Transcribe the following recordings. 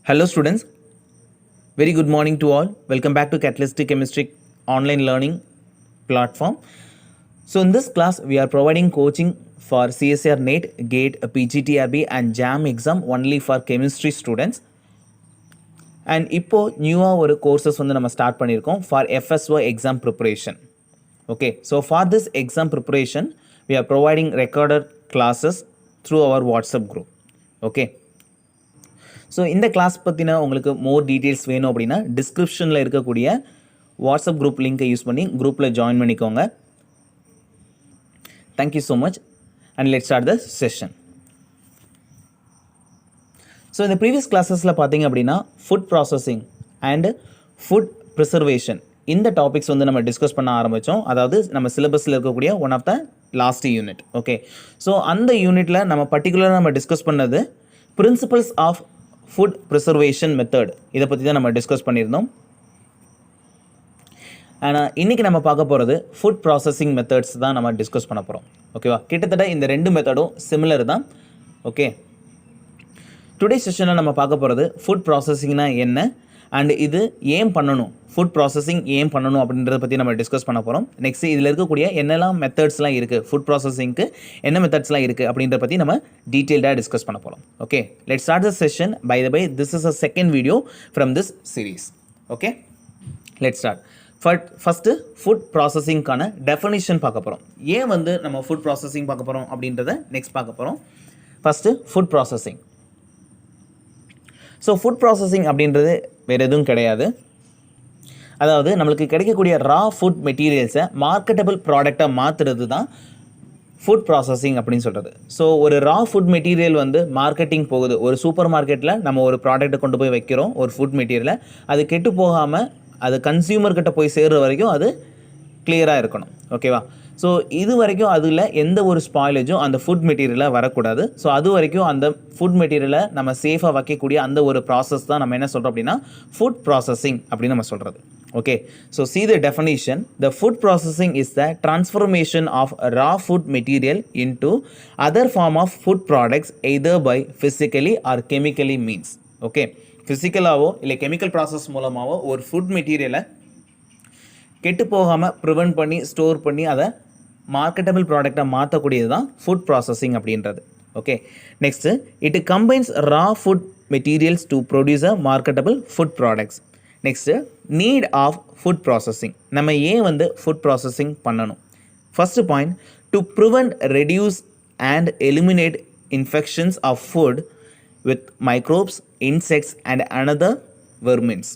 Hello students, very good morning to all. Welcome back to Catalytic Chemistry online learning platform. So in this class we are providing coaching for CSR NET, GATE, PGTRB and JAM exam only for chemistry students. And இப்போ நியூவாக ஒரு courses வந்து நம்ம start பண்ணியிருக்கோம் for FSO exam preparation. Okay, so for this exam preparation we are providing recorded classes through our WhatsApp group. Okay. So இந்த class பற்றின உங்களுக்கு மோர் details வேணும் அப்படின்னா டிஸ்கிரிப்ஷனில் இருக்கக்கூடிய வாட்ஸ்அப் குரூப் லிங்கை யூஸ் பண்ணி குரூப்பில் ஜாயின் பண்ணிக்கோங்க. Thank you so much and let's start the session. So இந்த ப்ரீவியஸ் கிளாஸஸில் பார்த்தீங்க அப்படின்னா food processing and food preservation இந்த டாபிக்ஸ் வந்து நம்ம டிஸ்கஸ் பண்ண ஆரம்பித்தோம். அதாவது நம்ம சிலபஸில் இருக்கக்கூடிய one of the last unit. Okay, so அந்த யூனிட்டில் நம்ம பர்டிகுலராக நம்ம டிஸ்கஸ் பண்ணது principles of food preservation method, இதை பற்றி தான் நம்ம டிஸ்கஸ் பண்ணியிருந்தோம். ஆனால் இன்றைக்கி நம்ம பார்க்க போகிறது ஃபுட் ப்ராசஸிங் மெத்தட்ஸ் தான் நம்ம டிஸ்கஸ் பண்ண போகிறோம். ஓகேவா, கிட்டத்தட்ட இந்த ரெண்டு மெத்தடும் சிமிலர் தான். ஓகே, டுடே செஷனில் நம்ம பார்க்க போகிறது ஃபுட் ப்ராசஸிங்னா என்ன அண்ட் இது ஏன் பண்ணணும், ஃபுட் ப்ராசஸிங் ஏன் பண்ணணும் அப்படின்றத பற்றி நம்ம டிஸ்கஸ் பண்ண போகிறோம். நெக்ஸ்ட் இதில் இருக்கக்கூடிய என்னெல்லாம் மெத்தட்ஸ்லாம் இருக்குது, ஃபுட் ப்ராசஸிங்க்கு என்ன மெத்தட்ஸ்லாம் இருக்குது அப்படின்றத பற்றி நம்ம டீட்டெயில்டாக டிஸ்கஸ் பண்ண போகிறோம். Okay, let start the session. By the by this is a second video from this series. Okay, let start. First food ப்ராசஸிங்க்கான டெஃபினிஷன் பார்க்க போகிறோம். ஏன் வந்து நம்ம ஃபுட் ப்ராசஸிங் பார்க்க போகிறோம் அப்படின்றத நெக்ஸ்ட் பார்க்க போகிறோம். First food processing. So food processing அப்படின்றது வேறு எதுவும் கிடையாது. அதாவது நம்மளுக்கு கிடைக்கக்கூடிய ரா ஃபுட் மெட்டீரியல்ஸை மார்க்கெட்டபிள் ப்ராடக்டாக மாற்றுறது தான் ஃபுட் ப்ராசஸிங் அப்படின்னு சொல்கிறது. ஸோ ஒரு ரா ஃபுட் மெட்டீரியல் வந்து மார்க்கெட்டிங் போகுது. ஒரு சூப்பர் மார்க்கெட்டில் நம்ம ஒரு ப்ராடக்ட்டை கொண்டு போய் வைக்கிறோம், ஒரு ஃபுட் மெட்டீரியலை. அது கெட்டு போகாமல் அது கன்சியூமர்கிட்ட போய் சேர்கிற வரைக்கும் அது கிளியராக இருக்கணும். ஓகேவா, ஸோ இது வரைக்கும் அதில் எந்த ஒரு ஸ்பாயிலேஜும் அந்த ஃபுட் மெட்டீரியலாக வரக்கூடாது. ஸோ அது வரைக்கும் அந்த ஃபுட் மெட்டீரியலை நம்ம சேஃபாக வைக்கக்கூடிய அந்த ஒரு ப்ராசஸ் தான் நம்ம என்ன சொல்கிறோம் அப்படின்னா ஃபுட் ப்ராசஸிங் அப்படின்னு நம்ம சொல்கிறது. Okay, so see the definition. The food processing is the transformation of raw food material into other form of food products either by physically or chemically means. Okay, ஃபிசிக்கலாவோ இல்லை chemical process மூலமாகவோ ஒரு food மெட்டீரியலை கெட்டு போகாமல் prevent பண்ணி store பண்ணி அதை marketable ப்ராடக்டாக மாற்றக்கூடியது தான் ஃபுட் ப்ராசஸிங் அப்படின்றது. Okay, next it combines raw food materials to produce a marketable food products. Next need of food processing. நம்ம ஏன் வந்து ஃபுட் ப்ராசஸிங் பண்ணணும்? First point, to prevent, reduce and eliminate infections of food with microbes, insects and another vermins.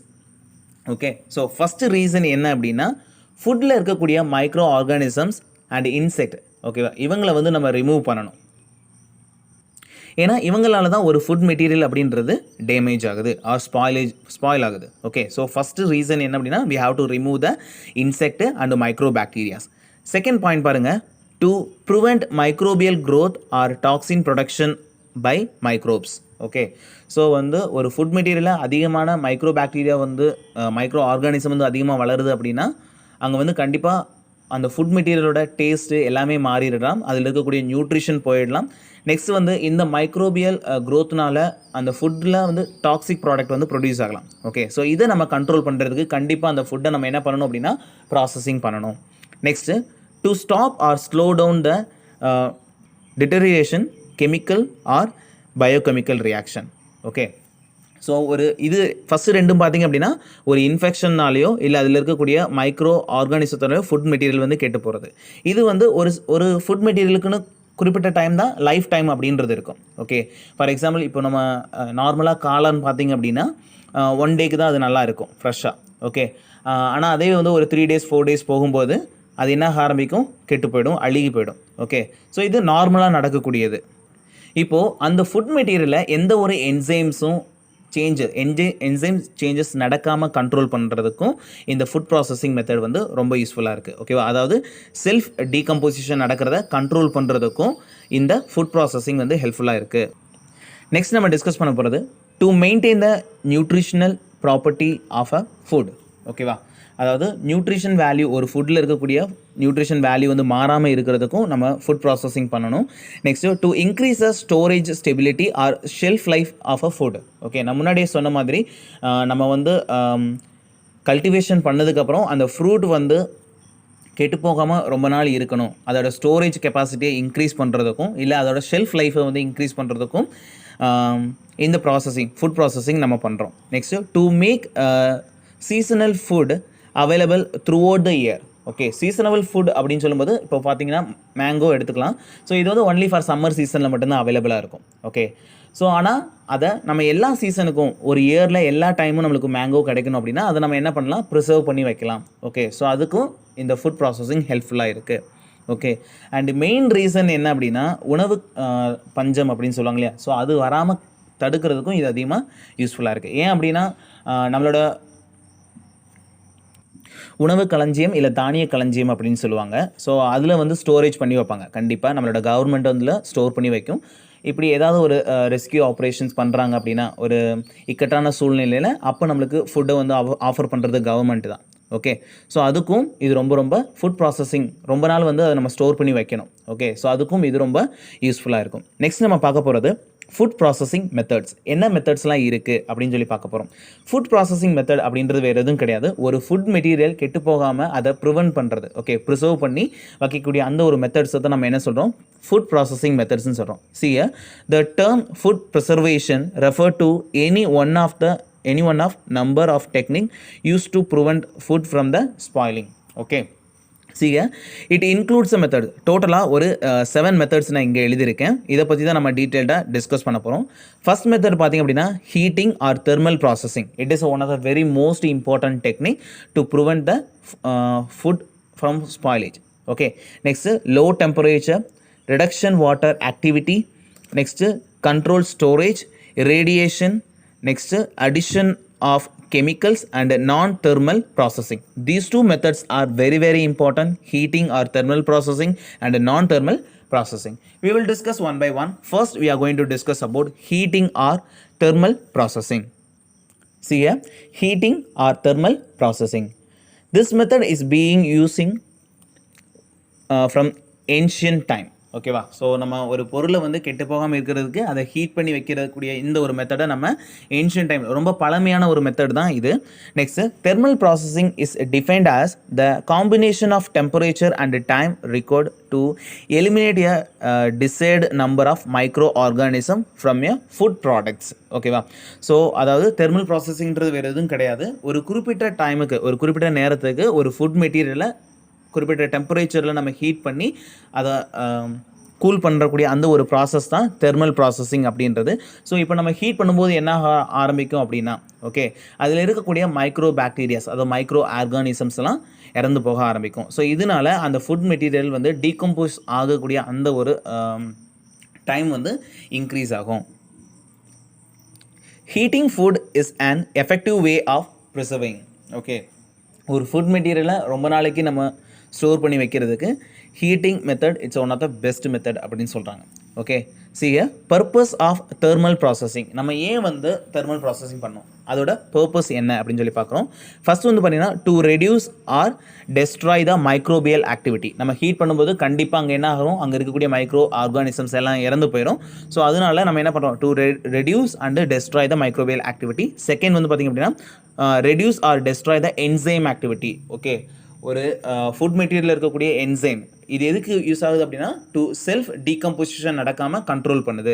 Okay, so first reason என்ன அப்படின்னா ஃபுட்டில் இருக்கக்கூடிய micro organisms and insect, ஓகேவா, இவங்களை வந்து நம்ம ரிமூவ் பண்ணணும். ஏன்னா இவங்களால தான் ஒரு ஃபுட் மெட்டீரியல் அப்படின்றது டேமேஜ் ஆகுது ஆர் ஸ்பாயில் ஆகுது. ஓகே, ஸோ ஃபஸ்ட்டு ரீசன் என்ன அப்படின்னா we have to remove the insect and microbacteria. Second point பாருங்கள், to prevent microbial growth or toxin production by microbes. Okay, so வந்து ஒரு ஃபுட் மெட்டீரியலில் அதிகமான மைக்ரோ பாக்டீரியா வந்து மைக்ரோ ஆர்கானிசம் வந்து அதிகமாக வளருது அப்படின்னா அங்கே வந்து கண்டிப்பாக அந்த ஃபுட் மெட்டீரியலோட டேஸ்ட்டு எல்லாமே மாறிடலாம், அதில் இருக்கக்கூடிய நியூட்ரிஷன் போயிடலாம். நெக்ஸ்ட் வந்து இந்த மைக்ரோபியல் க்ரோத்னால அந்த ஃபுட்டில் வந்து டாக்ஸிக் ப்ராடக்ட் வந்து ப்ரொடியூஸ் ஆகலாம். ஓகே, ஸோ இதை நம்ம கண்ட்ரோல் பண்ணுறதுக்கு கண்டிப்பாக அந்த ஃபுட்டை நம்ம என்ன பண்ணணும் அப்படின்னா ப்ராசஸிங் பண்ணணும். Next to stop or slow down the deterioration chemical or biochemical reaction. Okay, so ஒரு இது ஃபஸ்ட்டு ரெண்டும் பார்த்திங்க அப்படின்னா ஒரு இன்ஃபெக்ஷன்னாலேயோ இல்லை அதில் இருக்கக்கூடிய மைக்ரோ ஆர்கானிசத்தோட ஃபுட் மெட்டீரியல் வந்து கெட்டு போகிறது. இது வந்து ஒரு ஃபுட் மெட்டீரியலுக்குன்னு குறிப்பிட்ட டைம் தான் லைஃப் டைம் அப்படின்றது இருக்கும். ஓகே, ஃபார் எக்ஸாம்பிள் இப்போ நம்ம நார்மலாக காளான் பார்த்திங்க அப்படின்னா 1 டேக்கு தான் அது நல்லா இருக்கும் ஃப்ரெஷ்ஷாக. ஓகே, ஆனால் அதே வந்து ஒரு 3 days 4 days போகும்போது அது என்ன ஆரம்பிக்கும், கெட்டு போயிடும், அழுகி போயிடும். ஓகே, ஸோ இது நார்மலாக நடக்கக்கூடியது. இப்போது அந்த ஃபுட் மெட்டீரியலில் எந்த ஒரு என்சைம்ஸும் என்சைம் சேஞ்சஸ் நடக்காமல் கண்ட்ரோல் பண்ணுறதுக்கும் இந்த ஃபுட் ப்ராசஸிங் மெத்தட் வந்து ரொம்ப யூஸ்ஃபுல்லாக இருக்குது. ஓகேவா, அதாவது செல்ஃப் டீகம்போசிஷன் நடக்கிறத கண்ட்ரோல் பண்ணுறதுக்கும் இந்த ஃபுட் ப்ராசஸிங் வந்து ஹெல்ப்ஃபுல்லாக இருக்குது. நெக்ஸ்ட் நம்ம டிஸ்கஸ் பண்ண போகிறது to maintain the nutritional property of a food. ஓகேவா, அதாவது நியூட்ரிஷன் வேல்யூ ஒரு ஃபுட்டில் இருக்கக்கூடிய நியூட்ரிஷன் வேல்யூ வந்து மாறாமல் இருக்கிறதுக்கும் நம்ம ஃபுட் ப்ராசஸிங் பண்ணணும். Next to increase the storage stability or shelf life of a food. Okay, நான் முன்னாடியே சொன்ன மாதிரி நம்ம வந்து கல்டிவேஷன் பண்ணதுக்கப்புறம் அந்த ஃப்ரூட் வந்து கெட்டு போகாமல் ரொம்ப நாள் இருக்கணும், அதோட ஸ்டோரேஜ் கெப்பாசிட்டியை இன்க்ரீஸ் பண்ணுறதுக்கும் இல்லை அதோட ஷெல்ஃப் லைஃப்பை வந்து இன்க்ரீஸ் பண்ணுறதுக்கும் இந்த ஃபுட் ப்ராசஸிங் நம்ம பண்ணுறோம். Next to make seasonal food available throughout the year. Okay, seasonable food அப்படின்னு சொல்லும்போது இப்போ பார்த்தீங்கன்னா மேங்கோ எடுத்துக்கலாம். ஸோ இது வந்து ஒன்லி ஃபார் சம்மர் சீசனில் மட்டும்தான் அவைலபிளாக இருக்கும். ஓகே, ஸோ ஆனால் அதை நம்ம எல்லா சீசனுக்கும் ஒரு இயரில் எல்லா டைமும் நம்மளுக்கு மேங்கோ கிடைக்கணும் அப்படின்னா அதை நம்ம என்ன பண்ணலாம், ப்ரிசர்வ் பண்ணி வைக்கலாம். ஓகே, ஸோ அதுக்கும் இந்த ஃபுட் ப்ராசஸிங் ஹெல்ப்ஃபுல்லாக இருக்குது. ஓகே, அண்ட் மெயின் ரீசன் என்ன அப்படின்னா உணவு பஞ்சம் அப்படின்னு சொல்லுவாங்க இல்லையா, ஸோ அது வராமல் தடுக்கிறதுக்கும் இது அதிகமாக யூஸ்ஃபுல்லாக இருக்குது. ஏன் அப்படின்னா நம்மளோட உணவு களஞ்சியம் இல்லை தானிய களஞ்சியம் அப்படின்னு சொல்லுவாங்க. ஸோ அதில் வந்து ஸ்டோரேஜ் பண்ணி வைப்பாங்க. கண்டிப்பாக நம்மளோட கவர்மெண்ட் வந்து ஸ்டோர் பண்ணி வைக்கும். இப்படி ஏதாவது ஒரு ரெஸ்கியூ ஆப்ரேஷன்ஸ் பண்ணுறாங்க அப்படின்னா ஒரு இக்கட்டான சூழ்நிலையில் அப்போ நம்மளுக்கு ஃபுட்டை வந்து ஆஃபர் பண்ணுறது கவர்மெண்ட் தான். ஓகே, ஸோ அதுக்கும் இது ரொம்ப ஃபுட் ப்ராசஸிங் ரொம்ப நாள் வந்து அதை நம்ம ஸ்டோர் பண்ணி வைக்கணும். ஓகே, ஸோ அதுக்கும் இது ரொம்ப யூஸ்ஃபுல்லாக இருக்கும். நெக்ஸ்ட் நம்ம பார்க்க போகிறது ஃபுட் ப்ராசஸிங் மெத்தட்ஸ். என்ன மெத்தட்ஸ்லாம் இருக்குது அப்படின்னு சொல்லி பார்க்க போகிறோம். ஃபுட் ப்ராசஸிங் மெத்தட் அப்படின்றது வேறு எதுவும் கிடையாது, ஒரு ஃபுட் மெட்டீரியல் கெட்டு போகாமல் அதை ப்ரிவென்ட் பண்ணுறது. ஓகே, ப்ரிசர்வ் பண்ணி வைக்கக்கூடிய அந்த ஒரு மெத்தட்ஸை தான் நம்ம என்ன சொல்கிறோம், ஃபுட் ப்ராசஸிங் மெத்தட்ஸ்னு சொல்கிறோம். See, the term food preservation refer to any one of number of technique used to prevent food from the spoiling. Okay, see, it includes a method. டோட்டலாக ஒரு 7 மெத்தட்ஸ் நான் இங்கே எழுதியிருக்கேன். இதை பற்றி தான் நம்ம டீட்டெயில்டாக டிஸ்கஸ் பண்ண போகிறோம். ஃபர்ஸ்ட் மெத்தட் பார்த்திங்க அப்படின்னா heating or thermal processing. It is one of the very most important technique to prevent the food from spoilage. Okay, next low temperature, reduction water activity, next control storage, radiation, next addition of chemicals and non-thermal processing. These two methods are very important, heating or thermal processing and non-thermal processing. We will discuss one by one. First we are going to discuss about heating or thermal processing. See here, heating or thermal processing. This method is being using from ancient time. ஓகேவா, so நம்ம ஒரு பொருளை வந்து கெட்டு போகாமல் இருக்கிறதுக்கு அதை heat பண்ணி வைக்கிறக்கூடிய இந்த ஒரு மெத்தடை நம்ம ஏன்ஷியன்ட் டைம் ரொம்ப பழமையான ஒரு மெத்தட் தான் இது. Next thermal processing is defined as the combination of temperature and time required to eliminate a desired number of micro organism from a food products. ஓகேவா, ஸோ அதாவது தெர்மல் ப்ராசஸிங்கிறது வேறு எதுவும் கிடையாது, ஒரு குறிப்பிட்ட டைமுக்கு ஒரு குறிப்பிட்ட நேரத்துக்கு ஒரு ஃபுட் மெட்டீரியலை குறிப்பிட்ட டெம்பரேச்சரில் நம்ம ஹீட் பண்ணி அதை கூல் பண்ணுறக்கூடிய அந்த ஒரு ப்ராசஸ் தான் தெர்மல் ப்ராசஸிங் அப்படின்றது. ஸோ இப்போ நம்ம ஹீட் பண்ணும்போது என்ன ஆரம்பிக்கும் அப்படின்னா, ஓகே, அதில் இருக்கக்கூடிய மைக்ரோ பாக்டீரியாஸ் அதாவது மைக்ரோ ஆர்கானிசம்ஸ்லாம் இறந்து போக ஆரம்பிக்கும். ஸோ இதனால் அந்த ஃபுட் மெட்டீரியல் வந்து டீகம்போஸ் ஆகக்கூடிய அந்த ஒரு டைம் வந்து இன்க்ரீஸ் ஆகும். Heating food is an effective way of preserving. Okay, ஒரு ஃபுட் மெட்டீரியலை ரொம்ப நாளைக்கு நம்ம ஸ்டோர் பண்ணி வைக்கிறதுக்கு heating method it's one of the best method அப்படின்னு சொல்கிறாங்க. Okay, see, purpose of thermal processing. நம்ம ஏன் வந்து தெர்மல் ப்ராசஸிங் பண்ணோம், அதோட பர்பஸ் என்ன அப்படின்னு சொல்லி பார்க்குறோம். ஃபர்ஸ்ட் வந்து பார்த்தீங்கன்னா to reduce or destroy the microbial activity. நம்ம ஹீட் பண்ணும்போது கண்டிப்பாக அங்கே என்ன ஆகும், அங்கே இருக்கக்கூடிய மைக்ரோ ஆர்கானிசம்ஸ் எல்லாம் இறந்து போயிடும். ஸோ அதனால நம்ம என்ன பண்ணுறோம், to reduce and destroy the microbial activity. Second வந்து பார்த்திங்க அப்படின்னா reduce or destroy the enzyme activity. Okay, ஒரு ஃபுட் மெட்டீரியலில் இருக்கக்கூடிய என்சைம் இது எதுக்கு யூஸ் ஆகுது அப்படின்னா டு செல்ஃப் டீகம்போசிஷன் நடக்காமல் கண்ட்ரோல் பண்ணுது.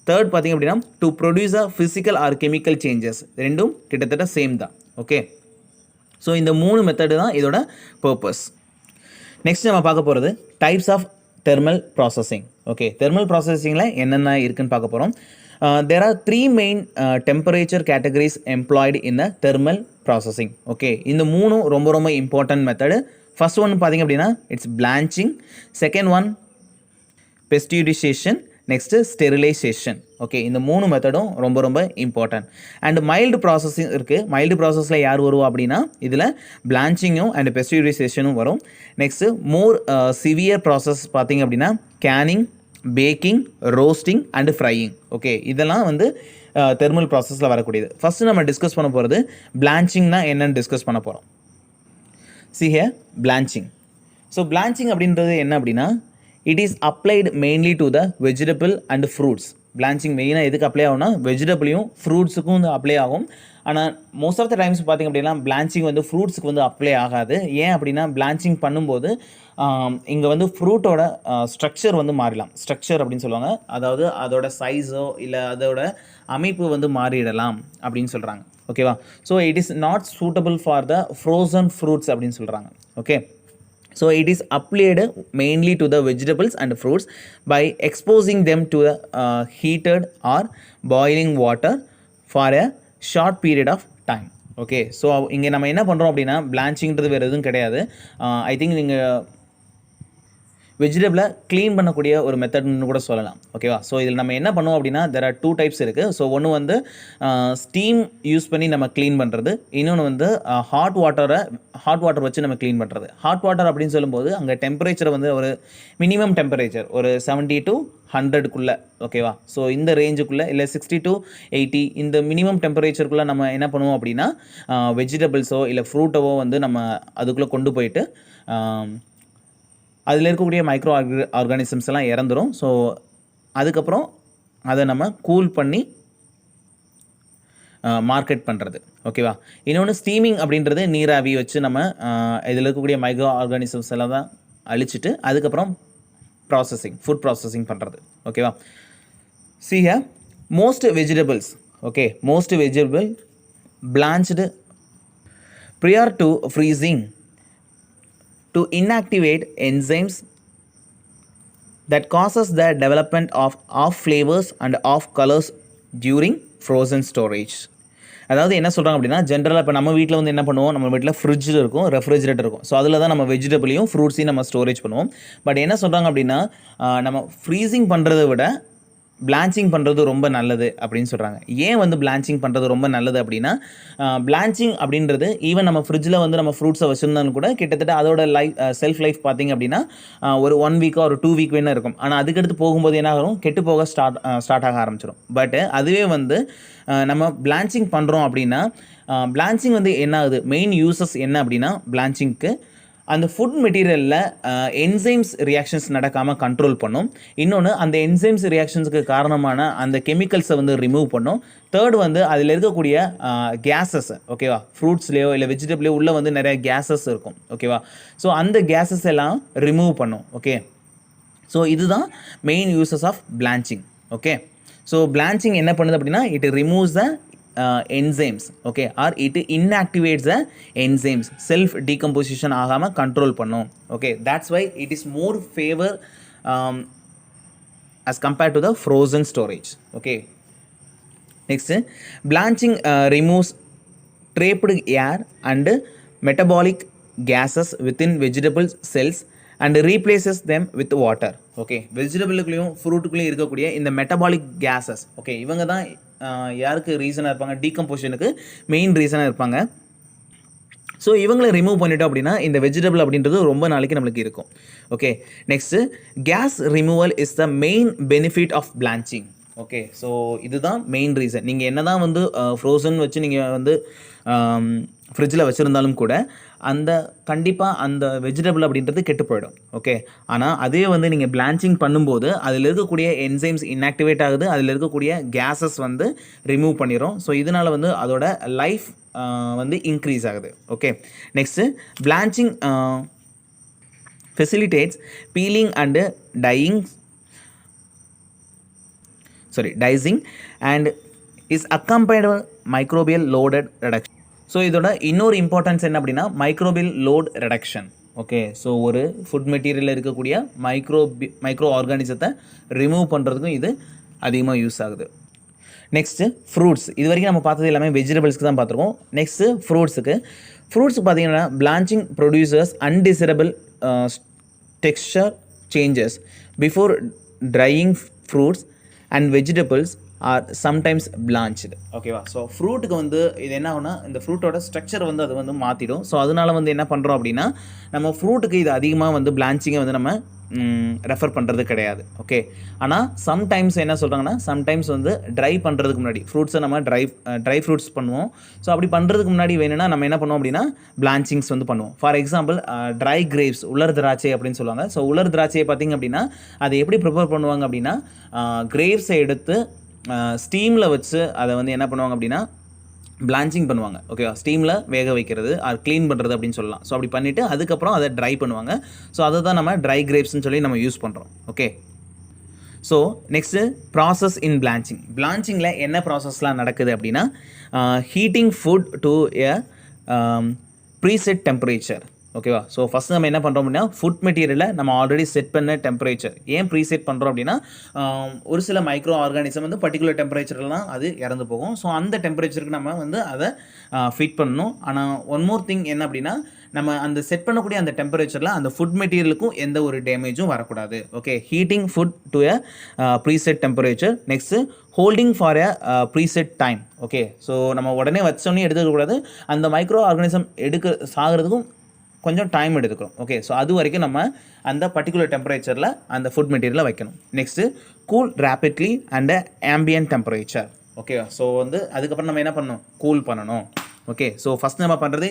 தேர்ட் பார்த்திங்க அப்படின்னா to produce a physical or chemical changes. ரெண்டும் கிட்டத்தட்ட சேம் தான். ஓகே, ஸோ இந்த 3 மெத்தடு தான் இதோட பர்பஸ். நெக்ஸ்ட் நம்ம பார்க்க போகிறது types of thermal processing. Okay, thermal ப்ராசஸிங்கில் என்னென்ன இருக்குன்னு பார்க்க போகிறோம். There are 3 main temperature categories employed in the thermal processing. Okay, இந்த 3 ரொம்ப இம்பார்ட்டன்ட் மெத்தடு. ஃபர்ஸ்ட் ஒன் பார்த்திங்க அப்படின்னா it's blanching, second one pasteurisation, next sterilisation. Okay, இந்த 3 மெத்தடும் ரொம்ப இம்பார்ட்டன்ட். அண்ட் மைல்டு ப்ராசஸிங் இருக்குது. மைல்டு ப்ராசஸில் யார் வருவா அப்படின்னா இதில் பிளான்ச்சிங்கும் அண்ட் பெஸ்டியூரிசேஷனும் வரும். நெக்ஸ்ட்டு மோர் சிவியர் ப்ராசஸ் பார்த்திங்க அப்படின்னா canning, baking, roasting and frying. Okay, இதெல்லாம் வந்து தெர்மல் ப்ராசஸில் வரக்கூடியது. ஃபஸ்ட்டு நம்ம டிஸ்கஸ் பண்ண போகிறது பிளான்ச்சிங்னா என்னென்னு டிஸ்கஸ் பண்ண போகிறோம். see here blanching. So blanching அப்படின்றது என்ன அப்படின்னா it is applied mainly to the vegetable and fruits. blanching மெயினாக எதுக்கு அப்ளை ஆகும்னா வெஜிடபிளையும் ஃப்ரூட்ஸுக்கும் வந்து அப்ளை ஆகும். ஆனால் மோஸ்ட் ஆஃப் த டைம்ஸ் பார்த்திங்க அப்படின்னா blanching வந்து ஃப்ரூட்ஸுக்கு வந்து அப்ளை ஆகாது. ஏன் அப்படின்னா blanching பண்ணும்போது இங்கே வந்து ஃப்ரூட்டோட ஸ்ட்ரக்சர் வந்து மாறிடலாம். ஸ்ட்ரக்சர் அப்படின்னு சொல்லுவாங்க, அதாவது அதோட சைஸோ இல்லை அதோட அமைப்பு வந்து மாறிடலாம் அப்படின்னு சொல்கிறாங்க. ஓகேவா? So it is not suitable for the frozen fruits அப்படின்னு சொல்கிறாங்க. Okay, so it is applied mainly to the vegetables and fruits by exposing them to the heated or boiling water for a short period of time. Okay, so இங்கே நம்ம என்ன பண்ணுறோம் அப்படின்னா blanchingன்றது வேறு எதுவும் கிடையாது. ஐ திங்க் நீங்கள் வெஜிடபிளை க்ளீன் பண்ணக்கூடிய ஒரு மெத்தட்னு கூட சொல்லலாம். ஓகேவா? ஸோ இதில் நம்ம என்ன பண்ணுவோம் அப்படின்னா தெர் ஆர் 2 டைப்ஸ் இருக்குது. ஸோ ஒன்று வந்து ஸ்டீம் யூஸ் பண்ணி நம்ம க்ளீன் பண்ணுறது, இன்னொன்று வந்து ஹாட் வாட்டர் வச்சு நம்ம க்ளீன் பண்ணுறது. ஹாட் வாட்டர் அப்படின்னு சொல்லும்போது அங்கே டெம்பரேச்சர் வந்து ஒரு மினிமம் டெம்பரேச்சர் ஒரு 70 to 100க்குள்ளே. ஓகேவா? ஸோ இந்த ரேஞ்சுக்குள்ளே இல்லை 60 to 80 இந்த மினிமம் டெம்பரேச்சருக்குள்ளே நம்ம என்ன பண்ணுவோம் அப்படின்னா வெஜிடபிள்ஸோ இல்லை ஃப்ரூட்டவோ வந்து நம்ம அதுக்குள்ளே கொண்டு போயிட்டு அதில் இருக்கக்கூடிய மைக்ரோ ஆர்கானிசம்ஸ் எல்லாம் இறந்துடும். ஸோ அதுக்கப்புறம் அதை நம்ம கூல் பண்ணி மார்க்கெட் பண்ணுறது. ஓகேவா? இன்னொன்று ஸ்டீமிங் அப்படின்றது நீராவி வச்சு நம்ம இதில் இருக்கக்கூடிய மைக்ரோ ஆர்கானிசம்ஸ் எல்லாம் தான் அழிச்சிட்டு அதுக்கப்புறம் ஃபுட் ப்ராசஸிங் பண்ணுறது. ஓகேவா? see here most vegetables, okay, most vegetable blanched prior to freezing to inactivate enzymes that causes the development of off flavors and off colors during frozen storage. அதாவது என்ன சொல்கிறாங்க அப்படின்னா ஜென்ரலாக இப்போ நம்ம வீட்டில் வந்து என்ன பண்ணுவோம், நம்ம வீட்டில் ஃப்ரிட்ஜில் இருக்கும், ரெஃப்ரிஜரேட்டர் இருக்கும். ஸோ அதில் தான் நம்ம வெஜிடபிளையும் ஃப்ரூட்ஸையும் நம்ம ஸ்டோரேஜ் பண்ணுவோம். பட் என்ன சொல்கிறாங்க அப்படின்னா நம்ம ஃப்ரீசிங் பண்ணுறதை விட பிளான்ச்சிங் பண்ணுறது ரொம்ப நல்லது அப்படின்னு சொல்கிறாங்க. ஏன் வந்து பிளான்ச்சிங் பண்ணுறது ரொம்ப நல்லது அப்படின்னா பிளான்ச்சிங் அப்படின்றது ஈவன் நம்ம ஃப்ரிட்ஜில் வந்து நம்ம ஃப்ரூட்ஸை வச்சுருந்தாலும் கூட கிட்டத்தட்ட அதோட செல்ஃப் லைஃப் பார்த்திங்க அப்படின்னா ஒரு 1 வீக்கோ ஒரு 2 வீக் வேணா இருக்கும். ஆனால் அதுக்கடுத்து போகும்போது என்ன ஆகும், கெட்டு போக ஸ்டார்ட் ஆக ஆரம்பிச்சிடும். பட் அதுவே வந்து நம்ம பிளான்ச்சிங் பண்ணுறோம் அப்படின்னா பிளான்ச்சிங் வந்து என்ன ஆகுது, மெயின் யூசஸ் என்ன அப்படின்னா பிளான்ச்சிங்க்கு அந்த ஃபுட் மெட்டீரியலில் என்சைம்ஸ் ரியாக்ஷன்ஸ் நடக்காமல் கண்ட்ரோல் பண்ணும். இன்னொன்று அந்த என்சைம்ஸ் ரியாக்ஷன்ஸுக்கு காரணமான அந்த கெமிக்கல்ஸை வந்து ரிமூவ் பண்ணும். தேர்ட் வந்து அதில் இருக்கக்கூடிய கேஸஸ், ஓகேவா, ஃப்ரூட்ஸ்லேயோ இல்லை வெஜிடபிளையோ உள்ளே வந்து நிறைய கேஸஸ் இருக்கும். ஓகேவா? ஸோ அந்த கேஸஸ் எல்லாம் ரிமூவ் பண்ணும். ஓகே, ஸோ இதுதான் main uses of blanching. Okay, so blanching என்ன பண்ணுது அப்படின்னா it removes the enzymes, okay, or it inactivates the enzymes, self decomposition ஆகாம control பண்ணும். Okay, that's why it is more favor as compared to the frozen storage. Okay, next blanching removes trapped air and metabolic gases within vegetable cells and replaces them with water. Okay, வெஜிடபிளுக்குள்ளேயும் ஃப்ரூட்டுக்குள்ளேயும் இருக்கக்கூடிய இந்த metabolic gases, okay, இவங்க தான் யாருக்கு ரீசனாக இருப்பாங்க, டீகம்போஷனுக்கு main ரீசனாக இருப்பாங்க. ஸோ இவங்களை ரிமூவ் பண்ணிட்டோம் அப்படின்னா இந்த வெஜிடபிள் அப்படின்றது ரொம்ப நாளைக்கு நம்மளுக்கு இருக்கும். Okay, next gas removal is the main benefit of blanching. Okay, so இதுதான் மெயின் ரீசன். நீங்கள் என்ன தான் வந்து ஃப்ரோசன் வச்சு நீங்கள் வந்து ஃப்ரிட்ஜில் வச்சுருந்தாலும் கூட அந்த கண்டிப்பாக அந்த வெஜிடபிள் அப்படின்றது கெட்டு போயிடும். ஓகே, ஆனால் அதே வந்து நீங்கள் பிளான்ச்சிங் பண்ணும்போது அதில் இருக்கக்கூடிய என்சைம்ஸ் இன்ஆக்டிவேட் ஆகுது, அதில் இருக்கக்கூடிய கேஸஸ் வந்து ரிமூவ் பண்ணிடும். ஸோ இதனால் வந்து அதோட லைஃப் வந்து இன்க்ரீஸ் ஆகுது. Okay, next blanching facilitates peeling and dicing and is accompanied microbial loaded reduction. So இதோட இன்னொரு இம்பார்ட்டன்ஸ் என்ன அப்படின்னா microbial load reduction. Okay, so ஒரு ஃபுட் மெட்டீரியலில் இருக்கக்கூடிய மைக்ரோ ஆர்கானிசத்தை ரிமூவ் பண்ணுறதுக்கும் இது அதிகமாக யூஸ் ஆகுது. Next fruits. இது வரைக்கும் நம்ம பார்த்தது எல்லாமே வெஜிடபிள்ஸ்க்கு தான் பார்த்துருக்கோம். நெக்ஸ்ட்டு ஃப்ரூட்ஸுக்கு பார்த்தீங்கன்னா blanching producers undesirable texture changes before drying fruits and vegetables are sometimes blanched. ஓகேவா? ஸோ ஃப்ரூட்டுக்கு வந்து இது என்ன ஆகுனா, இந்த ஃப்ரூட்டோட ஸ்ட்ரக்சர் வந்து அது வந்து மாற்றிடும். ஸோ அதனால வந்து என்ன பண்ணுறோம் அப்படின்னா, நம்ம ஃப்ரூட்டுக்கு இது அதிகமாக வந்து பிளான்ச்சிங்கை வந்து நம்ம ரெஃபர் பண்ணுறது கிடையாது. ஓகே. ஆனால் சம்டைம்ஸ் என்ன சொல்கிறாங்கன்னா, சம்டைம்ஸ் வந்து ட்ரை பண்ணுறதுக்கு முன்னாடி ஃப்ரூட்ஸை நம்ம ட்ரை ஃப்ரூட்ஸ் பண்ணுவோம். ஸோ அப்படி பண்ணுறதுக்கு முன்னாடி வேணும்னா நம்ம என்ன பண்ணுவோம் அப்படின்னா, பிளான்ச்சிங்ஸ் வந்து பண்ணுவோம். ஃபார் எக்ஸாம்பிள் ட்ரை கிரேப்ஸ், உலர் திராட்சை அப்படின்னு சொல்லுவாங்க. ஸோ உலர் திராட்சையை பார்த்திங்க அப்படின்னா, அதை எப்படி ப்ரிப்பேர் பண்ணுவாங்க அப்படின்னா, கிரேப்ஸை எடுத்து ஸ்டீமில் வச்சு அதை வந்து என்ன பண்ணுவாங்க அப்படின்னா, பிளான்ச்சிங் பண்ணுவாங்க. ஓகேவா? ஸ்டீமில் வேக வைக்கிறது, அது க்ளீன் பண்ணுறது அப்படின்னு சொல்லலாம். ஸோ அப்படி பண்ணிவிட்டு அதுக்கப்புறம் அதை ட்ரை பண்ணுவாங்க. ஸோ அதை தான் நம்ம ட்ரை கிரேப்ஸ்ன்னு சொல்லி நம்ம யூஸ் பண்ணுறோம். ஓகே. ஸோ நெக்ஸ்ட்டு ப்ராசஸ் இன் பிளான்ச்சிங். பிளான்ச்சிங்கில் என்ன ப்ராசஸ்லாம் நடக்குது அப்படின்னா, heating food to a preset temperature. ஓகேவா? ஸோ ஃபஸ்ட் நம்ம என்ன பண்ணுறோம் அப்படின்னா, ஃபுட் மெட்டீரியலை நம்ம ஆல்ரெடி செட் பண்ண டெம்பரேச்சர். ஏன் ப்ரீசெட் பண்ணுறோம் அப்படின்னா, ஒரு சில மைக்ரோ ஆர்கானிசம் வந்து பர்டிகுலர் டெம்பரேச்சர்லாம் அது இறந்து போகும். ஸோ அந்த டெம்பரேச்சருக்கு நம்ம வந்து அதை ஃபிட் பண்ணணும். ஆனால் ஒன் மோர் திங் என்ன அப்படின்னா, நம்ம அந்த செட் பண்ணக்கூடிய அந்த டெம்பரேச்சரில் அந்த ஃபுட் மெட்டீரியலுக்கும் எந்த ஒரு டேமேஜும் வரக்கூடாது. Okay. Heating food to a preset temperature. Next holding for a preset time. Okay. So நம்ம உடனே வச்சோன்னே எடுத்துக்கக்கூடாது. அந்த மைக்ரோ ஆர்கானிசம் சாகிறதுக்கும் கொஞ்சம் டைம் எடுத்துக்கிறோம். ஓகே. ஸோ அது வரைக்கும் நம்ம அந்த பர்டிகுலர் டெம்பரேச்சரில் அந்த ஃபுட் மெட்டீரியலை வைக்கணும். Next cool rapidly and ambient temperature. Okay. So வந்து அதுக்கப்புறம் நம்ம என்ன பண்ணணும், கூல் பண்ணணும். ஓகே. ஸோ ஃபஸ்ட் நம்ம பண்ணுறது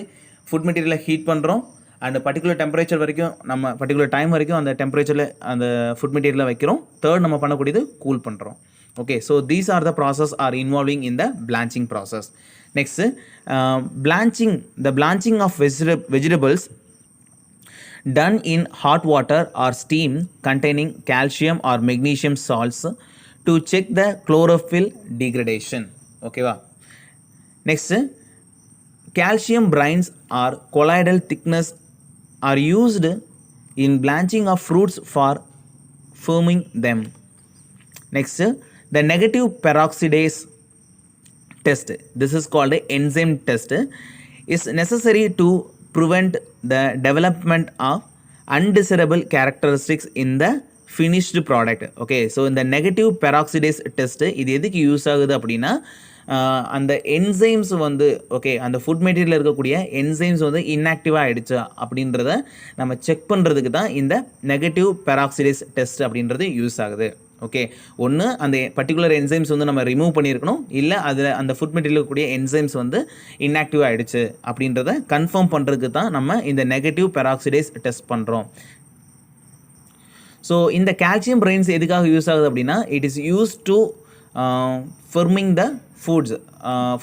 ஃபுட் மெட்டீரியலை ஹீட் பண்ணுறோம். அண்ட் பர்டிகுலர் டெம்பரேச்சர் வரைக்கும் நம்ம பர்டிகுலர் டைம் வரைக்கும் அந்த டெம்பரேச்சரில் அந்த ஃபுட் மெட்டீரியலை வைக்கிறோம். தேர்ட் நம்ம பண்ணக்கூடியது கூல் பண்ணுறோம். Okay. So these are the process are involving in the blanching process. Next blanching of vegetables done in hot water or steam containing calcium or magnesium salts to check the chlorophyll degradation. ஓகேவா? Next calcium brines or colloidal thickness are used in blanching of fruits for firming them. Next, the negative peroxidase test, this is called a enzyme test, is necessary to prevent the development of undesirable characteristics in the finished product. Okay, so இந்த negative peroxidase test இது எதுக்கு use ஆகுது அப்படின்னா, அந்த enzymes வந்து okay அந்த food மெட்டீரியலில் இருக்கக்கூடிய என்சைம்ஸ் வந்து இன்ஆக்டிவாக ஆகிடுச்சா அப்படின்றத நம்ம செக் பண்ணுறதுக்கு தான் இந்த நெகட்டிவ் பெராக்சிடேஸ் டெஸ்ட் அப்படின்றது யூஸ் ஆகுது. ஓகே. ஒன்று அந்த பர்டிகுலர் என்சைம்ஸ் வந்து நம்ம ரிமூவ் பண்ணியிருக்கணும், இல்லை அதில் அந்த ஃபுட் மெட்டீரியல் இருக்கக்கூடிய என்சைம்ஸ் வந்து இன்ஆக்டிவ் ஆகிடுச்சு அப்படின்றத கன்ஃபார்ம் பண்ணுறதுக்கு தான் நம்ம இந்த நெகட்டிவ் பெராக்சிடேஸ் டெஸ்ட் பண்ணுறோம். ஸோ இந்த கால்சியம் பிரெயின்ஸ் எதுக்காக யூஸ் ஆகுது அப்படின்னா, it is use to firming the foods.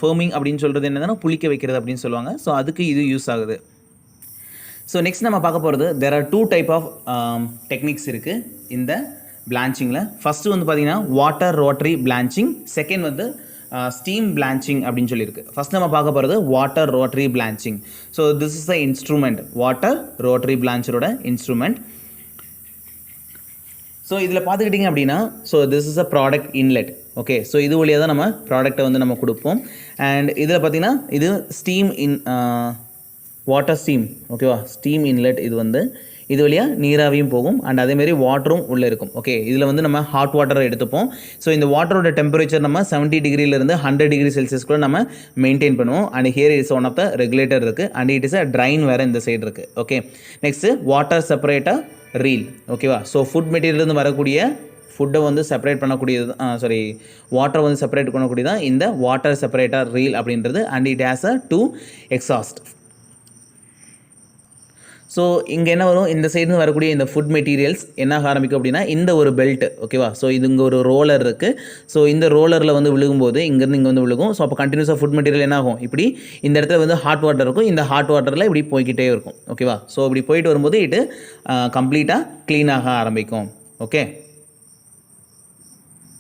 Firming அப்படின்னு சொல்கிறது என்னதுன்னா புளிக்க வைக்கிறது அப்படின்னு சொல்லுவாங்க. ஸோ அதுக்கு இது யூஸ் ஆகுது. ஸோ நெக்ஸ்ட் நம்ம பார்க்க போகிறது there are 2 type of techniques இருக்குது இந்த பிளான்ச்சிங்கில். ஃபஸ்ட்டு வந்து பார்த்திங்கன்னா வாட்டர் ரோட்டரி பிளான்ச்சிங், செகண்ட் வந்து ஸ்டீம் பிளான்ச்சிங் அப்படின்னு சொல்லியிருக்கு. ஃபஸ்ட் நம்ம பார்க்க போகிறது water rotary blanching. So this is the instrument, water rotary பிளான்ச்சரோட இன்ஸ்ட்ருமெண்ட். ஸோ இதில் பார்த்துக்கிட்டிங்க அப்படின்னா, so this is a product inlet. Okay. So இது வழியாக தான் நம்ம ப்ராடக்டை வந்து நம்ம கொடுப்போம். அண்ட் இதில் பார்த்திங்கன்னா இது ஸ்டீம் வாட்டர் ஸ்டீம். ஓகேவா? ஸ்டீம் இன்லெட் இது வந்து இது வழியாக நீராவியும் போகும் அண்ட் அதேமாரி வாட்டரும் உள்ளே இருக்கும். ஓகே. இதில் வந்து நம்ம ஹாட் வாட்டரை எடுத்துப்போம். ஸோ இந்த வாட்டரோட டெம்பரேச்சர் நம்ம 70 டிகிரிலேருந்து 100 டிகிரி செல்சியஸ்க்குள்ள நம்ம மெயின்டைன் பண்ணுவோம். And here is one of the regulator இருக்குது and it is a drain வேறு இந்த சைடு இருக்குது. Okay. Next water separator reel. ஓகேவா? ஸோ ஃபுட் மெட்டீரியல்லேருந்து வரக்கூடிய ஃபுட்டை வந்து செப்பரேட் பண்ணக்கூடியது வாட்டரை வந்து செப்பரேட் பண்ணக்கூடியதான் இந்த வாட்டர் செப்பரேட்டர் ரீல் அப்படின்றது. And it has a 2 exhaust. So இங்கே என்ன வரும், இந்த சைடு வரக்கூடிய இந்த ஃபுட் மெட்டீரியல்ஸ் என்ன ஆரம்பிக்கும் அப்படின்னா இந்த ஒரு பெல்ட். ஓகேவா? ஸோ இது இங்கே ஒரு ரோலர் இருக்குது. ஸோ இந்த ரோலரில் வந்து விழுகும்போது இங்கேருந்து இங்கே வந்து விழுகும். ஸோ அப்போ கண்டினியூஸாக ஃபுட் மெட்டீரியல் என்ன ஆகும், இப்படி இந்த இடத்துல வந்து ஹாட் வாட்டர் இருக்கும், இந்த ஹாட் வாட்டரில் இப்படி போய்கிட்டே இருக்கும். ஓகேவா? ஸோ இப்படி போயிட்டு வரும்போது இது கம்ப்ளீட்டாக க்ளீனாக ஆரம்பிக்கும். Okay.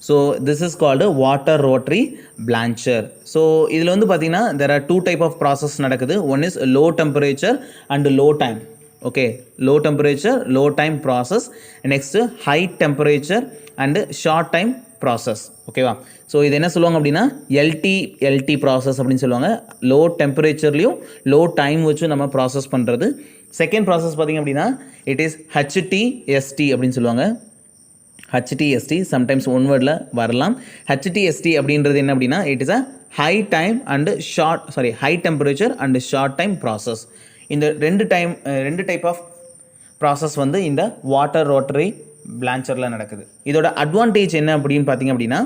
So this is called water rotary blancher. So இதில் வந்து பார்த்திங்கன்னா there are 2 type of process நடக்குது. One is low temperature and low time. Okay. Low temperature low time process. Next high temperature and short time process. ஓகேவா? So இது என்ன சொல்லுவாங்க அப்படின்னா LT process அப்படின்னு சொல்லுவாங்க. லோ டெம்பரேச்சர்லேயும் லோ டைம் வச்சு நம்ம ப்ராசஸ் பண்ணுறது. செகண்ட் ப்ராசஸ் பார்த்திங்க அப்படின்னா இட் இஸ் HTST அப்படின்னு சொல்லுவாங்க, HTST சம்டைம்ஸ் ஒன் வேர்டில் வரலாம். HTST அப்படின்றது என்ன அப்படின்னா it is a high time and high temperature and short time process. இந்த ரெண்டு டைப் ஆஃப் ப்ராசஸ் வந்து இந்த வாட்டர் ரோட்டரி பிளான்ச்சரில் நடக்குது. இதோட அட்வான்டேஜ் என்ன அப்படின்னு பார்த்தீங்க அப்படின்னா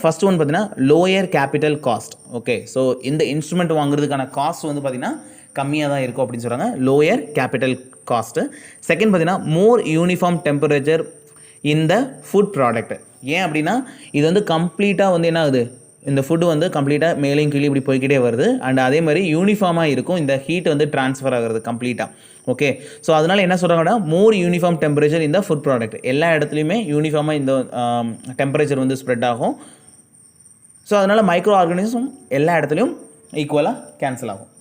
ஃபர்ஸ்ட் ஒன் பார்த்தீங்கன்னா lower capital cost. Okay, so இந்த இன்ஸ்ட்ருமெண்ட் வாங்குறதுக்கான காஸ்ட் வந்து பார்த்தீங்கன்னா கம்மியாக தான் இருக்கும் அப்படின்னு சொல்கிறாங்க, லோயர் கேபிட்டல் காஸ்ட்டு. செகண்ட் பார்த்தீங்கன்னா மோர் யூனிஃபார்ம் டெம்பரேச்சர் இந்த ஃபுட் ப்ராடக்ட். ஏன் அப்படின்னா இது வந்து கம்ப்ளீட்டாக வந்து என்ன ஆகுது, இந்த ஃபுட்டு வந்து கம்ப்ளீட்டாக மேலேயும் கீழே இப்படி போய்கிட்டே வருது. அண்ட் அதே மாதிரி யூனிஃபார்மாக இருக்கும், இந்த ஹீட் வந்து ட்ரான்ஸ்ஃபர் ஆகிறது கம்ப்ளீட்டாக. ஓகே, ஸோ அதனால் என்ன சொல்கிறாங்கன்னா மோர் யூனிஃபார்ம் டெம்பரேச்சர் இந்த ஃபுட் ப்ராடக்ட். எல்லா இடத்துலையுமே யூனிஃபார்மாக இந்த டெம்பரேச்சர் வந்து ஸ்ப்ரெட் ஆகும். ஸோ அதனால் மைக்ரோ ஆர்கானிசம் எல்லா இடத்துலையும் ஈக்குவலாக கேன்சல் ஆகும்.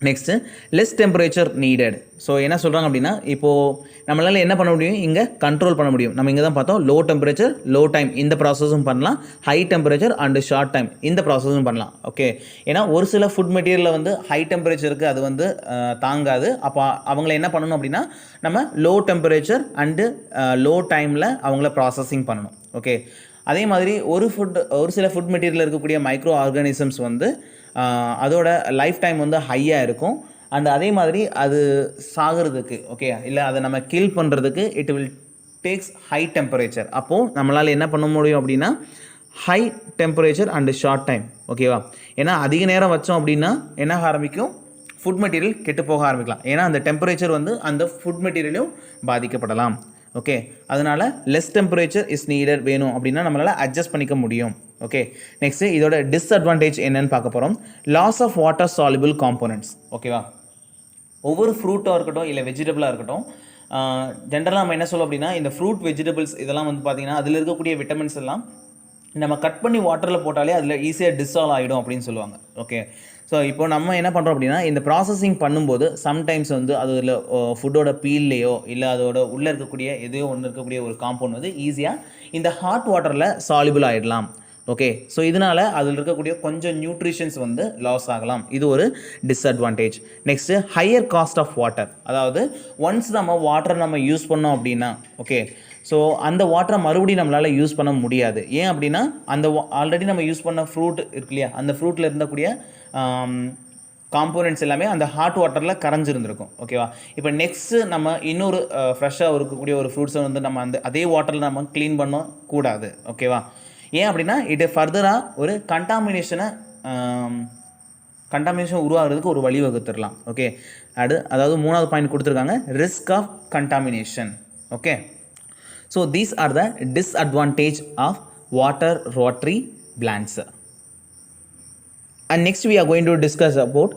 Next less temperature needed. So என்ன சொல்கிறாங்க அப்படின்னா இப்போது நம்மளால் என்ன பண்ண முடியும், இங்கே கண்ட்ரோல் பண்ண முடியும். நம்ம இங்கே தான் பார்த்தோம் லோ டெம்பரேச்சர் லோ டைம் இந்த ப்ராசஸும் பண்ணலாம், high temperature and short time இந்த ப்ராசஸும் பண்ணலாம். ஓகே, ஏன்னா ஒரு சில ஃபுட் மெட்டீரியலில் வந்து ஹை டெம்பரேச்சருக்கு அது வந்து தாங்காது. அப்போ அவங்கள என்ன பண்ணணும் அப்படின்னா நம்ம லோ டெம்பரேச்சர் அண்டு லோ டைமில் அவங்கள ப்ராசஸிங் பண்ணணும். ஓகே, அதே மாதிரி ஒரு சில ஃபுட் மெட்டீரியலில் இருக்கக்கூடிய மைக்ரோ ஆர்கானிசம்ஸ் வந்து அதோட லைஃப் டைம் வந்து ஹையாக இருக்கும். அண்ட் அதே மாதிரி அது சாகிறதுக்கு ஓகே இல்லை அதை நம்ம கில் பண்ணுறதுக்கு it will takes high temperature. அப்போது நம்மளால் என்ன பண்ண முடியும் அப்படின்னா high temperature and short time. ஓகேவா, ஏன்னா அதிக நேரம் வச்சோம் அப்படின்னா என்ன ஆரம்பிக்கும், ஃபுட் மெட்டீரியல் கெட்டு போக ஆரம்பிக்கலாம். ஏன்னா அந்த டெம்பரேச்சர் வந்து அந்த ஃபுட் மெட்டீரியலும் பாதிக்கப்படலாம். ஓகே, அதனால் லெஸ் டெம்பரேச்சர் இஸ் நீடட் வேணும் அப்படின்னா நம்மளால் அட்ஜஸ்ட் பண்ணிக்க முடியும். ஓகே, நெக்ஸ்ட்டு இதோட டிஸ்அட்வான்டேஜ் என்னன்னு பார்க்க போகிறோம். Loss of water soluble components. ஓகேவா, ஒவ்வொரு ஃப்ரூட்டாக இருக்கட்டும் இல்லை வெஜிடபிளாக இருக்கட்டும், ஜென்ரலாக நம்ம என்ன சொல்லுவோம் அப்படின்னா இந்த ஃப்ரூட் வெஜிடபிள்ஸ் இதெல்லாம் வந்து பார்த்திங்கன்னா அதில் இருக்கக்கூடிய விட்டமின்ஸ் எல்லாம் நம்ம கட் பண்ணி வாட்டரில் போட்டாலே அதில் ஈஸியாக டிஸ்சால்வ் ஆகிடும் அப்படின்னு சொல்லுவாங்க. ஓகே, ஸோ இப்போ நம்ம என்ன பண்ணுறோம் அப்படின்னா இந்த ப்ராசஸிங் பண்ணும்போது சம்டைம்ஸ் வந்து அதில் ஃபுட்டோட பீல்லையோ இல்லை அதோட உள்ளே இருக்கக்கூடிய எதையோ ஒன்று இருக்கக்கூடிய ஒரு காம்பவுண்ட் வந்து ஈஸியாக இந்த ஹாட் வாட்டரில் சால்யுபிள் ஆகிடலாம். ஓகே, ஸோ இதனால் அதில் இருக்கக்கூடிய கொஞ்சம் நியூட்ரிஷன்ஸ் வந்து லாஸ் ஆகலாம். இது ஒரு disadvantage. Next higher cost of water. அதாவது ஒன்ஸ் நம்ம வாட்டரை நம்ம யூஸ் பண்ணோம் அப்படின்னா ஓகே, ஸோ அந்த வாட்டரை மறுபடியும் நம்மளால் யூஸ் பண்ண முடியாது. ஏன் அப்படின்னா அந்த ஆல்ரெடி நம்ம யூஸ் பண்ண ஃப்ரூட் இருக்கு இல்லையா, அந்த ஃப்ரூட்டில் இருந்தக்கூடிய காம்போனன்ட்ஸ் எல்லாமே அந்த ஹாட் வாட்டரில் கரைஞ்சிருந்துருக்கும். ஓகேவா, இப்போ நெக்ஸ்ட்டு நம்ம இன்னொரு ஃப்ரெஷ்ஷாக இருக்கக்கூடிய ஒரு ஃப்ரூட்ஸை வந்து நம்ம அதே வாட்டரில் நம்ம க்ளீன் பண்ண கூடாது. ஓகேவா, ஏன் அப்படின்னா இது ஃபர்தராக ஒரு கண்டாமினேஷன் உருவாகிறதுக்கு ஒரு வழி வகுத்துடலாம். ஓகே, அதாவது மூணாவது பாயிண்ட் கொடுத்துருக்காங்க, risk of contamination. Okay, so these are the disadvantage of water rotary plants. And next we are going to discuss about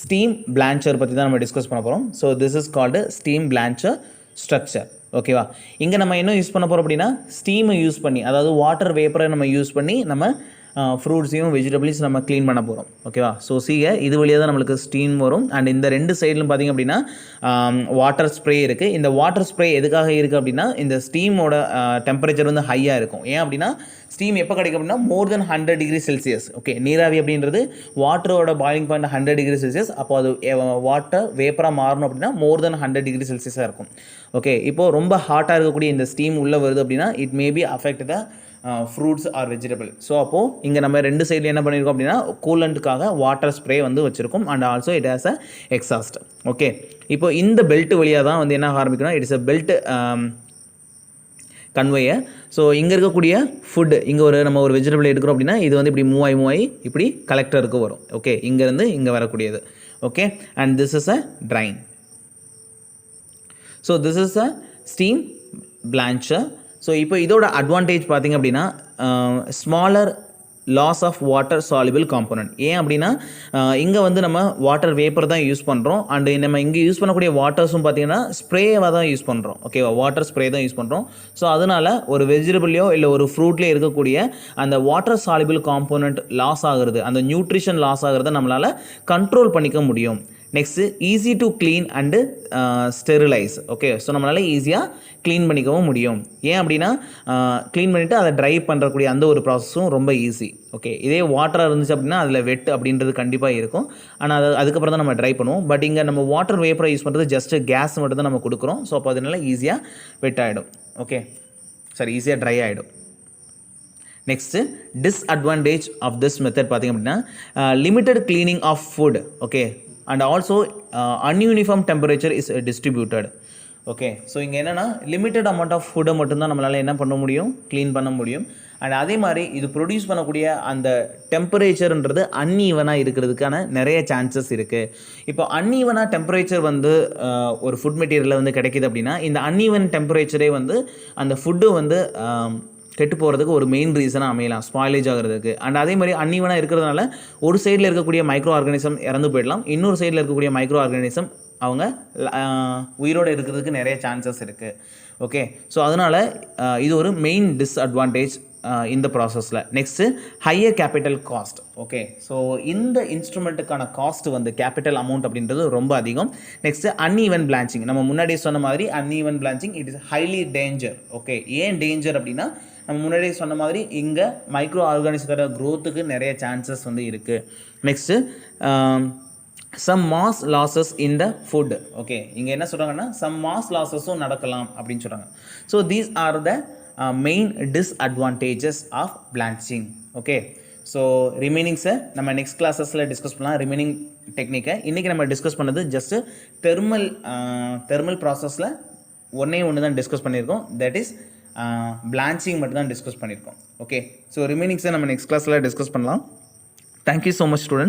steam blancher பற்றி தான் நம்ம டிஸ்கஸ் பண்ண போகிறோம். So this is called steam blancher structure. ஓகேவா, இங்கே நம்ம என்ன use பண்ண போகிறோம் அப்படின்னா ஸ்டீமை யூஸ் பண்ணி, அதாவது வாட்டர் வேப்பரை நம்ம யூஸ் பண்ணி நம்ம ஃப்ரூட்ஸையும் வெஜிடபிள்ஸ் நம்ம க்ளீன் பண்ண போகிறோம். ஓகேவா, ஸோ இது வழியாக தான் நம்மளுக்கு ஸ்டீம் வரும். அண்ட் இந்த ரெண்டு சைட்லும் பார்த்திங்க அப்படின்னா வாட்டர் ஸ்ப்ரே இருக்குது. இந்த வாட்டர் ஸ்ப்ரே எதுக்காக இருக்குது அப்படின்னா இந்த ஸ்டீமோட டெம்பரேச்சர் வந்து ஹையாக இருக்கும். ஏன் அப்படின்னா ஸ்டீம் எப்போ கிடைக்கும் அப்படின்னா மோர் தென் 100 டிகிரி செல்சியஸ். ஓகே, நீராவி அப்படின்றது வாட்டரோட பாயிலிங் பாயிண்ட் 100 டிகிரி செல்சியஸ். அப்போ அது வாட்டர் வேப்பராக மாறணும் அப்படின்னா மோர் தென் 100 டிகிரி செல்சியஸாக இருக்கும். ஓகே, இப்போது ரொம்ப ஹாட்டாக இருக்கக்கூடிய இந்த ஸ்டீம் உள்ளே வருது அப்படின்னா it maybe affect the fruits or vegetable. So அப்போது இங்கே நம்ம ரெண்டு சைடில் என்ன பண்ணியிருக்கோம் அப்படின்னா கூலண்ட்டுக்காக வாட்டர் ஸ்ப்ரே வந்து வச்சுருக்கோம். And also it has a exhaust. Okay, இப்போ இந்த பெல்ட் வழியாக தான் வந்து என்ன ஆரம்பிக்கணும், it's a belt conveyor. So இங்கே இருக்கக்கூடிய ஃபுட்டு இங்கே நம்ம ஒரு வெஜிடபிள் எடுக்கிறோம் அப்படின்னா இது வந்து இப்படி மூவ் ஆகி இப்படி கலெக்டருக்கு வரும். ஓகே, இங்கேருந்து இங்கே வரக்கூடியது. Okay, and this is a drain. So this is a steam blancher. So இப்போ இதோட அட்வான்டேஜ் பார்த்திங்க அப்படின்னா smaller loss of water soluble component. ஏன் அப்படின்னா இங்கே வந்து நம்ம வாட்டர் வேப்பர் தான் யூஸ் பண்ணுறோம். அண்டு நம்ம இங்கே யூஸ் பண்ணக்கூடிய வாட்டர்ஸும் பார்த்திங்கன்னா ஸ்ப்ரேவாக தான் யூஸ் பண்ணுறோம். ஓகேவா, வாட்டர் ஸ்ப்ரே தான் யூஸ் பண்ணுறோம். ஸோ அதனால் ஒரு வெஜிடபிள்லையோ இல்லை ஒரு ஃப்ரூட்லேயோ இருக்கக்கூடிய அந்த வாட்டர் சால்யுபிள் காம்போனன்ட் லாஸ் ஆகிறது, அந்த நியூட்ரிஷன் லாஸ் ஆகிறத நம்மளால் கண்ட்ரோல் பண்ணிக்க முடியும். Next easy to clean and sterilise. Okay, so நம்மளால் ஈஸியாக க்ளீன் பண்ணிக்கவும் முடியும். ஏன் அப்படின்னா க்ளீன் பண்ணிவிட்டு அதை ட்ரை பண்ணுறக்கூடிய அந்த ஒரு ப்ராசஸும் ரொம்ப ஈஸி. ஓகே, இதே வாட்டராக இருந்துச்சு அப்படின்னா அதில் வெட் அப்படின்றது கண்டிப்பாக இருக்கும். ஆனால் அதுக்கப்புறம் தான் நம்ம ட்ரை பண்ணுவோம். பட் இங்கே நம்ம வாட்டர் வேப்பரை யூஸ் பண்ணுறது ஜஸ்ட்டு கேஸ் மட்டும் தான் நம்ம கொடுக்குறோம். ஸோ அப்போ அதனால ஈஸியாக வெட் ஆகிடும். ஓகே, சரி ஈஸியாக ட்ரை ஆகிடும். Next disadvantage of this method பார்த்திங்க அப்படின்னா limited cleaning of food, okay, and also ununiform temperature is distributed. Okay, so இங்கே என்னென்னா லிமிட்டட் அமௌண்ட் ஆஃப் ஃபுட்டை மட்டும்தான் நம்மளால் என்ன பண்ண முடியும், க்ளீன் பண்ண முடியும். அண்ட் அதே மாதிரி இது ப்ரொடியூஸ் பண்ணக்கூடிய அந்த டெம்பரேச்சர்ன்றது அன்ஈவனாக இருக்கிறதுக்கான நிறைய சான்சஸ் இருக்குது. இப்போ அன்ஈவனாக டெம்பரேச்சர் வந்து ஒரு ஃபுட் மெட்டீரியலில் வந்து கிடைக்கிது அப்படின்னா இந்த அன்ஈவன் டெம்பரேச்சரே வந்து அந்த ஃபுட்டு வந்து கெட்டு போகிறதுக்கு ஒரு மெயின் ரீசனாக அமையலாம், ஸ்பாயிலேஜ் ஆகிறதுக்கு. அண்ட் அதே மாதிரி அன்ஈவனாக இருக்கிறதுனால ஒரு சைடில் இருக்கக்கூடிய மைக்ரோ ஆர்கானிசம் இறந்து போயிடலாம், இன்னொரு சைடில் இருக்கக்கூடிய மைக்ரோ ஆர்கானிசம் அவங்க உயிரோடு இருக்கிறதுக்கு நிறைய சான்சஸ் இருக்குது. ஓகே, ஸோ அதனால் இது ஒரு மெயின் டிஸ்அட்வான்டேஜ் இந்த ப்ராசஸில். Next higher capital cost. Okay, so இந்த இன்ஸ்ட்ருமெண்ட்டுக்கான காஸ்ட் வந்து கேபிட்டல் அமௌண்ட் அப்படின்றது ரொம்ப அதிகம். நெக்ஸ்ட்டு அன்ஈவன் பிளான்ச்சிங், நம்ம முன்னாடியே சொன்ன மாதிரி uneven blanching it is highly danger. Okay, ஏன் டேஞ்சர் அப்படின்னா நம்ம முன்னாடியே சொன்ன மாதிரி இங்கே மைக்ரோ ஆர்கானிசத்தோட க்ரோத்துக்கு நிறைய சான்சஸ் வந்து இருக்குது. Next some mass losses in the food. Okay, இங்கே என்ன சொல்கிறாங்கன்னா சம் மாஸ் லாஸஸும் நடக்கலாம் அப்படின்னு சொல்கிறாங்க. So these are the main disadvantages of blanching. Okay, so ரிமைனிங்ஸை நம்ம நெக்ஸ்ட் கிளாஸஸில் டிஸ்கஸ் பண்ணலாம். ரிமைனிங் டெக்னிக்கை இன்றைக்கி நம்ம டிஸ்கஸ் பண்ணது ஜஸ்ட்டு தெர்மல் ப்ராசஸில் ஒன்று தான் டிஸ்கஸ் பண்ணியிருக்கோம், தட் இஸ் பிளான்ச்சிங் மட்டும் தான் டிஸ்கஸ் பண்ணியிருக்கோம். ஓகே, ஸோ ரிமைனிங்ஸை நம்ம நெக்ஸ்ட் கிளாஸில் டிஸ்கஸ் பண்ணலாம். Thank you so much students.